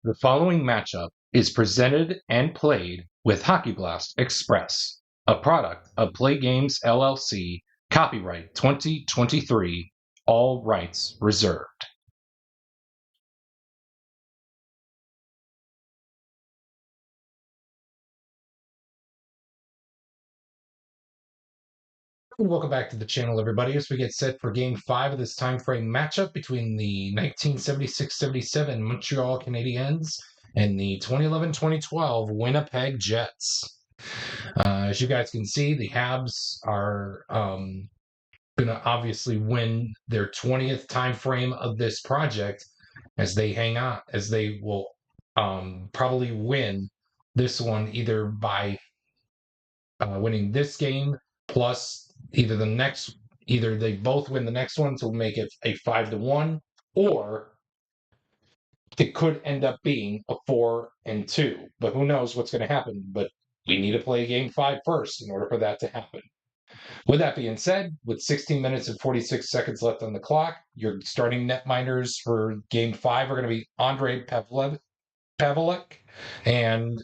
The following matchup is presented and played with Hockey Blast Express, a product of Play Games LLC, copyright 2023, all rights reserved. Welcome back to the channel, everybody, as we get set for Game 5 of this time frame matchup between the 1976-77 Montreal Canadiens and the 2011-2012 Winnipeg Jets. As you guys can see, the Habs are going to obviously win their 20th time frame of this project as they hang on, as they will probably win this one either by winning this game plus either they both win the next one to make it a 5-1, or it could end up being a 4-2. But who knows what's going to happen? But we need to play game 5 first in order for that to happen. With that being said, with 16 minutes and 46 seconds left on the clock, your starting netminders for game 5 are going to be Andrei Pavelek and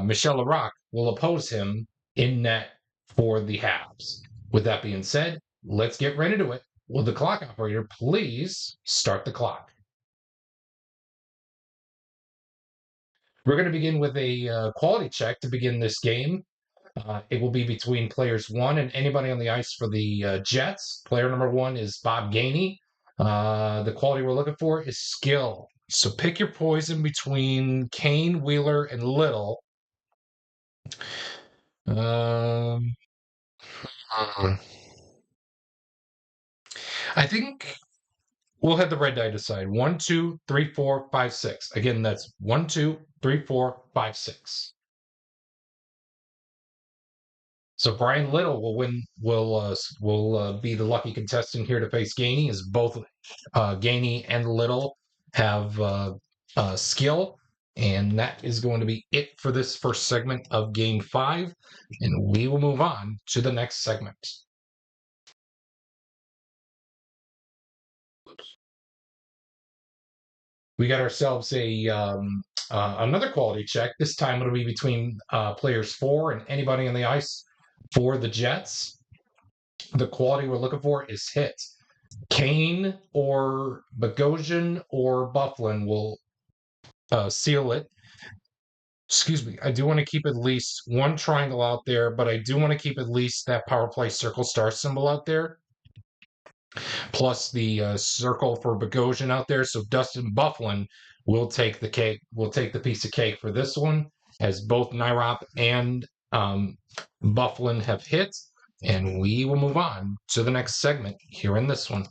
Michel Larocque will oppose him in net for the Habs. With that being said, let's get right into it. Will the clock operator please start the clock? We're going to begin with a quality check to begin this game. It will be between players 1 and anybody on the ice for the Jets. Player number 1 is Bob Gainey. The quality we're looking for is skill. So pick your poison between Kane, Wheeler, and Little. I think we'll have the red die decide. 1, 2, 3, 4, 5, 6. Again, that's 1, 2, 3, 4, 5, 6. So Brian Little will win. Will be the lucky contestant here to face Gainey, as both Gainey and Little have skill, and that is going to be it for this first segment of Game 5, and we will move on to the next segment. We got ourselves a another quality check. This time it'll be between players 4 and anybody on the ice for the Jets. The quality we're looking for is hit. Kane or Bogosian or Byfuglien will seal it. Excuse me. I do want to keep at least one triangle out there, but I do want to keep at least that power play circle star symbol out there, plus the circle for Bogosian out there. So Dustin Byfuglien will take the cake. Will take the piece of cake for this one, as both Nyrop and Byfuglien have hit. And we will move on to the next segment here in this one.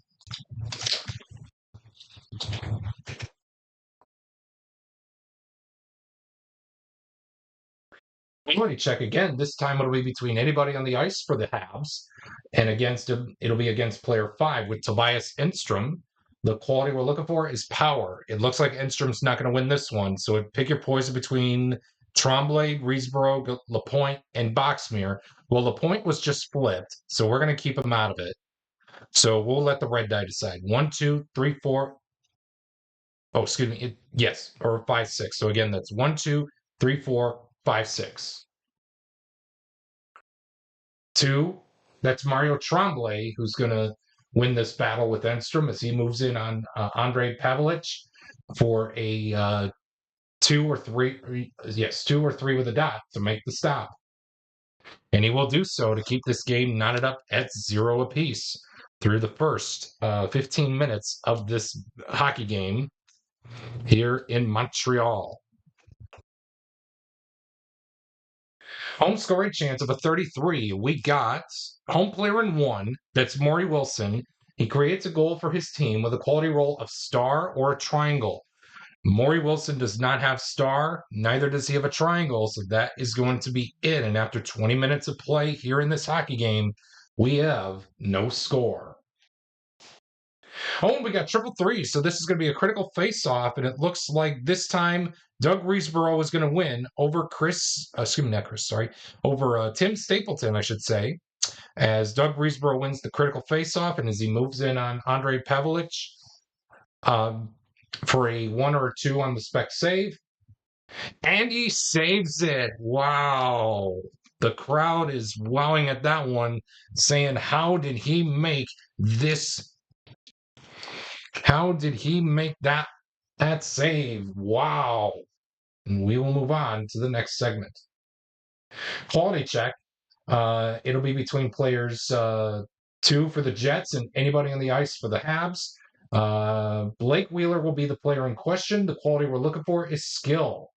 Quality check again. This time it'll be between anybody on the ice for the Habs, and it'll be against player 5 with Tobias Enstrom. The quality we're looking for is power. It looks like Enstrom's not going to win this one, so pick your poison between Tremblay, Riesborough, Lapointe, and Boxmeer. Well, Lapointe was just flipped, so we're going to keep him out of it. So we'll let the red die decide. 1, 2, 3, 4. Oh, excuse me. Yes, or 5, 6. So again, that's 1, 2, 3, 4, 5, 6. 2, that's Mario Tremblay, who's going to win this battle with Enstrom as he moves in on Andrei Pavelek for a 2 or 3. Yes, 2 or 3 with a dot to make the stop. And he will do so to keep this game knotted up at 0 apiece through the first 15 minutes of this hockey game here in Montreal. Home scoring chance of a 33. We got home player in 1. That's Maury Wilson. He creates a goal for his team with a quality roll of star or a triangle. Maury Wilson does not have star, neither does he have a triangle, so that is going to be it. And after 20 minutes of play here in this hockey game, we have no score. Oh, we got 3-3, so this is going to be a critical face-off, and it looks like this time Doug Riesborough is going to win over over Tim Stapleton, I should say, as Doug Riesborough wins the critical face-off, and as he moves in on Andrei Pavelek. for a 1 or a 2 on the spec save. And he saves it. Wow. The crowd is wowing at that one, saying, how did he make this? How did he make that save? Wow. And we will move on to the next segment. Quality check. It'll be between players 2 for the Jets and anybody on the ice for the Habs. Blake Wheeler will be the player in question. The quality we're looking for is skill.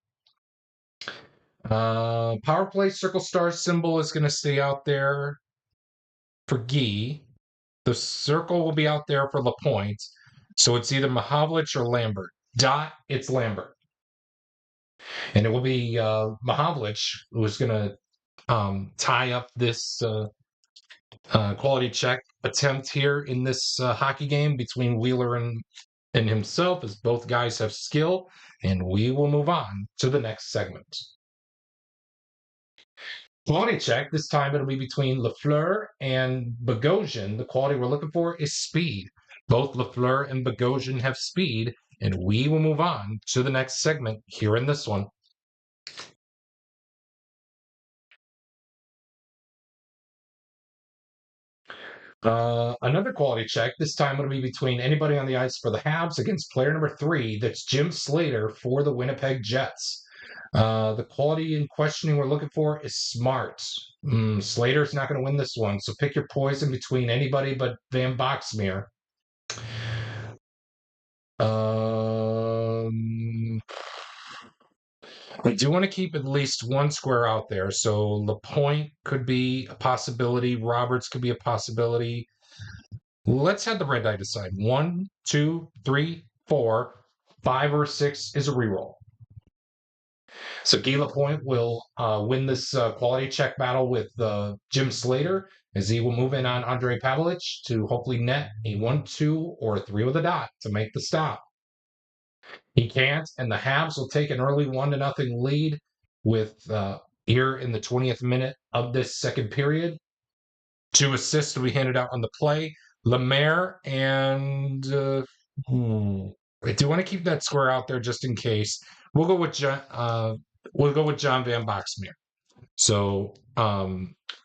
Power play circle star symbol is going to stay out there for Guy. The circle will be out there for Lapointe. So it's either Mahavlich or Lambert. Dot, it's Lambert. And it will be Mahavlich who is going to tie up this quality check attempt here in this hockey game between Wheeler and himself, as both guys have skill. And we will move on to the next segment. Quality check. This time it'll be between Lafleur and Bogosian. The quality we're looking for is speed. Both Lafleur and Bogosian have speed, and we will move on to the next segment here in this one. Another quality check. This time it'll be between anybody on the ice for the Habs against player number 3. That's Jim Slater for the Winnipeg Jets. The quality in questioning we're looking for is smart. Slater's not going to win this one, so pick your poison between anybody but Van Boxmeer. I do want to keep at least one square out there. So Lapointe could be a possibility. Roberts could be a possibility. Let's have the red die decide. 1, 2, 3, 4, 5, or 6 is a reroll. So Guy Lapointe will win this quality check battle with Jim Slater, as he will move in on Andre Pavlich to hopefully net a 1, 2, or a 3 with a dot to make the stop. He can't, and the Habs will take an early 1-0 lead with here in the 20th minute of this second period. 2 assists will be handed out on the play. Lemaire and I do want to keep that square out there just in case. We'll go with John Van Boxmeer. So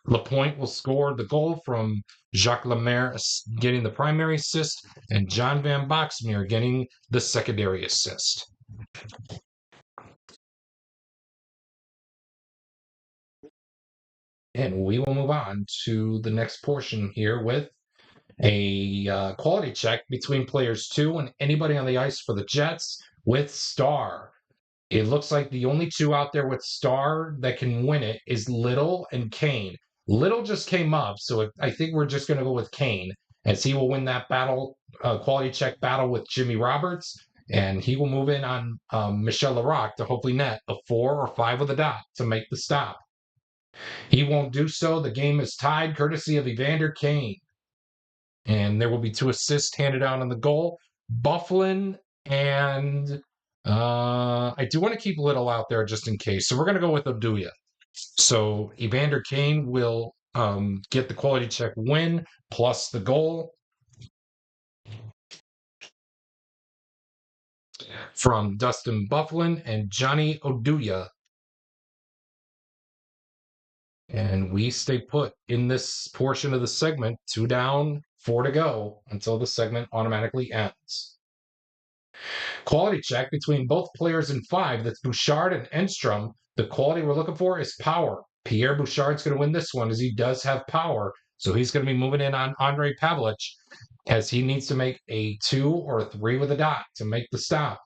Lapointe will score the goal from Jacques Lemaire getting the primary assist, and John Van Boxmeer getting the secondary assist. And we will move on to the next portion here with a quality check between players 2 and anybody on the ice for the Jets with Star. It looks like the only 2 out there with Star that can win it is Little and Kane. Little just came up, so I think we're just going to go with Kane, as he will win that battle, quality check battle with Jimmy Roberts, and he will move in on Michel Larocque to hopefully net a 4 or 5 with a dot to make the stop. He won't do so. The game is tied, courtesy of Evander Kane. And there will be 2 assists handed out on the goal. Bufflin and I do want to keep Little out there just in case. So we're going to go with Oduya. So Evander Kane will get the quality check win plus the goal from Dustin Bufflin and Johnny Oduya. And we stay put in this portion of the segment. 2 down, 4 to go until the segment automatically ends. Quality check between both players in 5. That's Bouchard and Enstrom. The quality we're looking for is power. Pierre Bouchard's going to win this one, as he does have power. So he's going to be moving in on Andre Pavlich, as he needs to make a 2 or a 3 with a dot to make the stop.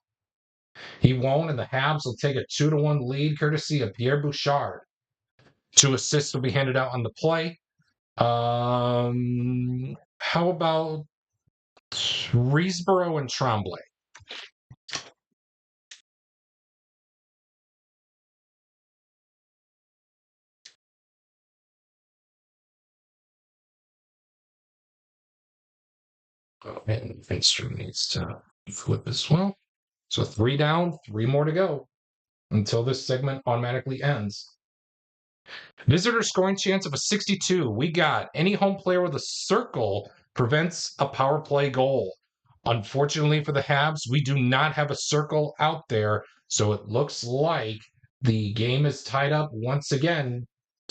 He won't, and the Habs will take a 2-1 lead, courtesy of Pierre Bouchard. 2 assists will be handed out on the play. How about Riesborough and Tremblay? Oh, and Finstrom needs to flip as well. So 3 down, 3 more to go until this segment automatically ends. Visitor scoring chance of a 62. We got any home player with a circle prevents a power play goal. Unfortunately for the Habs, we do not have a circle out there, so it looks like the game is tied up once again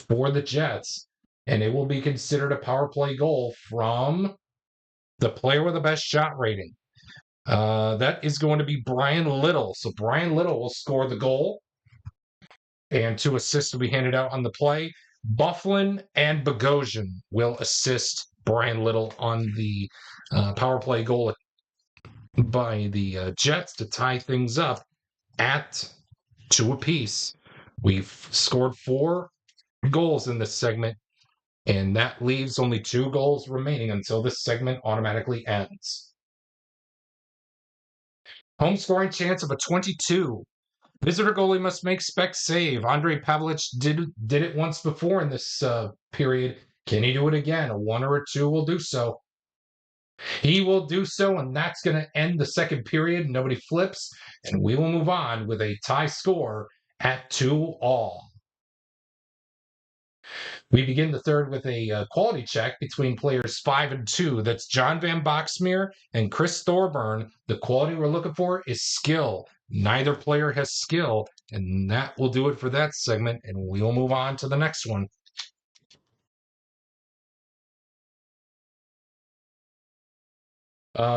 for the Jets, and it will be considered a power play goal from the player with the best shot rating. That is going to be Brian Little. So Brian Little will score the goal, and 2 assists will be handed out on the play. Bufflin and Bogosian will assist Brian Little on the power play goal by the Jets to tie things up at 2 apiece. We've scored 4 goals in this segment, and that leaves only 2 goals remaining until this segment automatically ends. Home scoring chance of a 22. Visitor goalie must make spec save. Andrei Pavlich did it once before in this period. Can he do it again? A 1 or a 2 will do so. He will do so, and that's going to end the second period. Nobody flips, and we will move on with a tie score at 2-all. We begin the third with a quality check between players 5 and 2. That's John Van Boxmeer and Chris Thorburn. The quality we're looking for is skill. Neither player has skill, and that will do it for that segment, and we'll move on to the next one.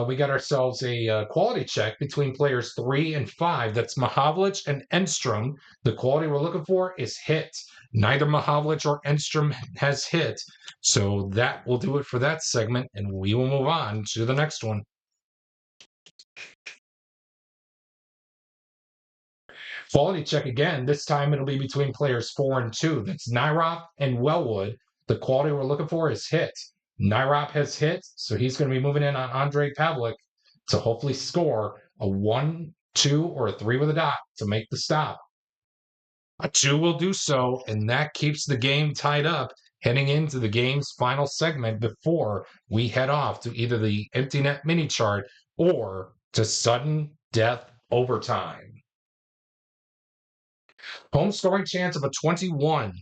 We got ourselves a quality check between players 3 and 5. That's Mahavlich and Enstrom. The quality we're looking for is hit. Neither Mahavlich or Enstrom has hit. So that will do it for that segment, and we will move on to the next one. Quality check again. This time it'll be between players 4 and 2. That's Nyrop and Wellwood. The quality we're looking for is hit. Nyrop has hit, so he's going to be moving in on Andrei Pavlich to hopefully score a 1, 2, or a 3 with a dot to make the stop. A 2 will do so, and that keeps the game tied up heading into the game's final segment before we head off to either the empty net mini chart or to sudden death overtime. Home scoring chance of a 21.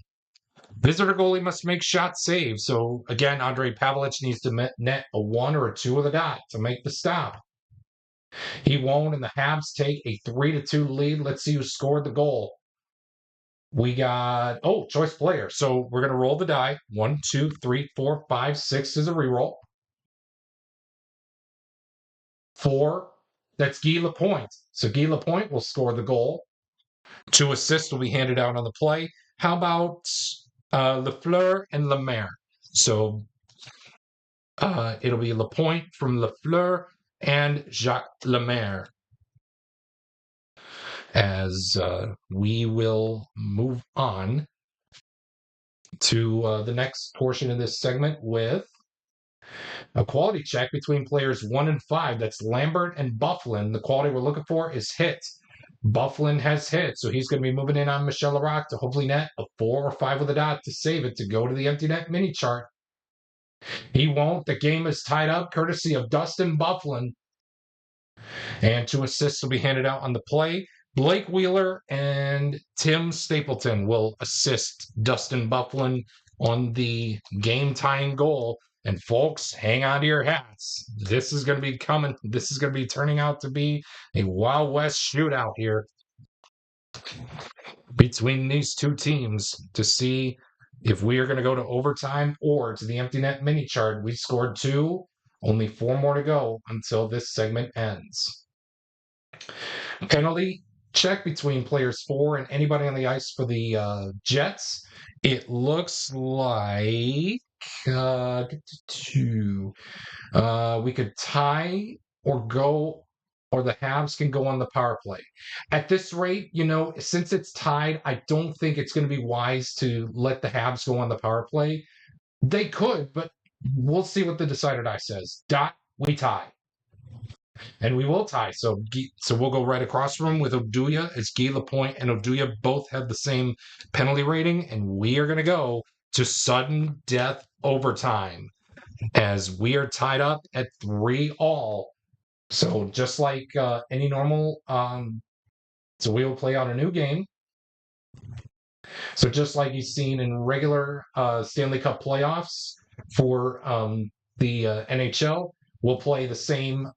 Visitor goalie must make shot save. So again, Andrei Pavlich needs to net a 1 or a 2 with a dot to make the stop. He won't, and the Habs take a 3-2 lead. Let's see who scored the goal. We got choice player. So we're gonna roll the die. 1, 2, 3, 4, 5, 6 is a reroll. 4. That's Guy Lapointe. So Guy Lapointe will score the goal. 2 assists will be handed out on the play. How about Lafleur and Lemaire? So it'll be Lapointe from Lafleur and Jacques Lemaire. As we will move on to the next portion of this segment with a quality check between players 1 and 5. That's Lambert and Bufflin. The quality we're looking for is hit. Bufflin has hit, so he's going to be moving in on Michel Larocque to hopefully net a 4 or 5 with a dot to save it to go to the empty net mini chart. He won't. The game is tied up courtesy of Dustin Bufflin. And 2 assists will be handed out on the play. Blake Wheeler and Tim Stapleton will assist Dustin Bufflin on the game-tying goal. And folks, hang on to your hats. This is going to be coming. This is going to be turning out to be a Wild West shootout here between these two teams to see if we are going to go to overtime or to the empty net mini chart. We scored 2, only 4 more to go until this segment ends. Penalty check between players 4 and anybody on the ice for the Jets. It looks like we could tie or go, or the Habs can go on the power play. At this rate, since it's tied, I don't think it's going to be wise to let the Habs go on the power play. They could, but we'll see what the decider die says. Dot, we tie. And we will tie. So we'll go right across from him with Oduya. It's Guy Lapointe and Oduya both have the same penalty rating, and we are going to go to sudden death overtime as we are tied up at 3-all. So just like any normal, so we will play out a new game. So just like you've seen in regular Stanley Cup playoffs for the NHL, we'll play the same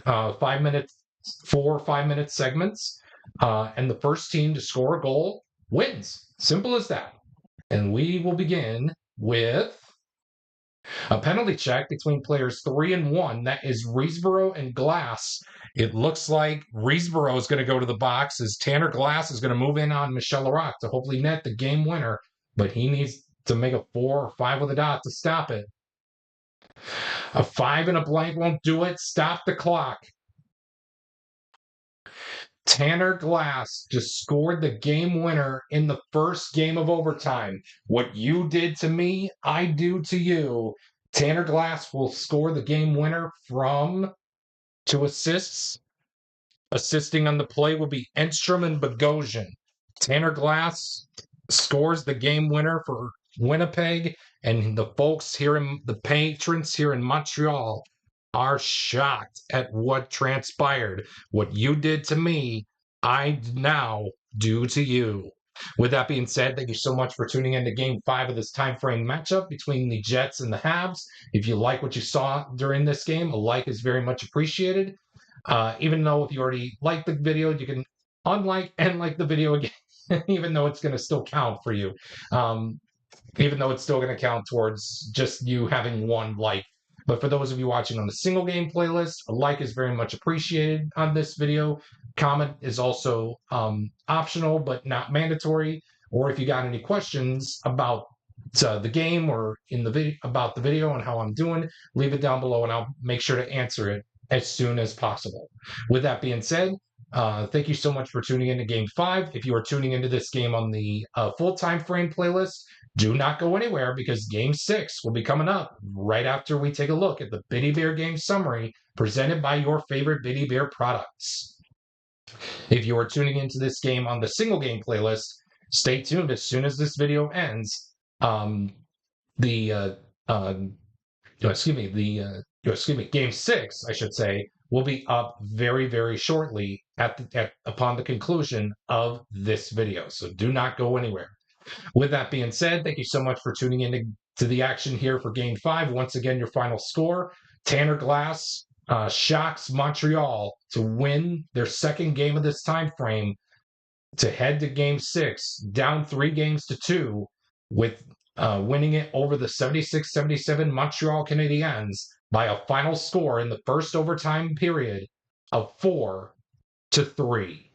5 minutes, 4 5 minute segments, and the first team to score a goal wins. Simple as that. And we will begin with a penalty check between players 3 and 1. That is Riesborough and Glass. It looks like Riesborough is going to go to the box as Tanner Glass is going to move in on Michel Larocque to hopefully net the game winner, but he needs to make a 4 or 5 with a dot to stop it. A 5 and a blank won't do it. Stop the clock. Tanner Glass just scored the game winner in the first game of overtime. What you did to me, I do to you. Tanner Glass will score the game winner from 2 assists. Assisting on the play will be Enstrom and Bogosian. Tanner Glass scores the game winner for Winnipeg, and the folks here in the patrons here in Montreal are shocked at what transpired. What you did to me, I now do to you. With that being said, thank you so much for tuning in to Game 5 of this time frame matchup between the Jets and the Habs. If you like what you saw during this game, a like is very much appreciated. Even though if you already liked the video, you can unlike and like the video again, even though it's going to still count for you. Even though it's still going to count towards just you having one like. But for those of you watching on the single game playlist, a like is very much appreciated on this video. Comment is also optional, but not mandatory. Or if you got any questions about the game or in the video about the video and how I'm doing, leave it down below and I'll make sure to answer it as soon as possible. With that being said, thank you so much for tuning in to Game 5. If you are tuning into this game on the full time frame playlist, do not go anywhere because Game 6 will be coming up right after we take a look at the Biddy Bear game summary presented by your favorite Biddy Bear products. If you are tuning into this game on the single game playlist, stay tuned. As soon as this video ends, Game 6, I should say, will be up very, very shortly upon the conclusion of this video. So do not go anywhere. With that being said, thank you so much for tuning in to the action here for Game 5. Once again, your final score, Tanner Glass shocks Montreal to win their second game of this time frame to head to Game 6, down 3-2, with winning it over the 76-77 Montreal Canadiens by a final score in the first overtime period of 4-3.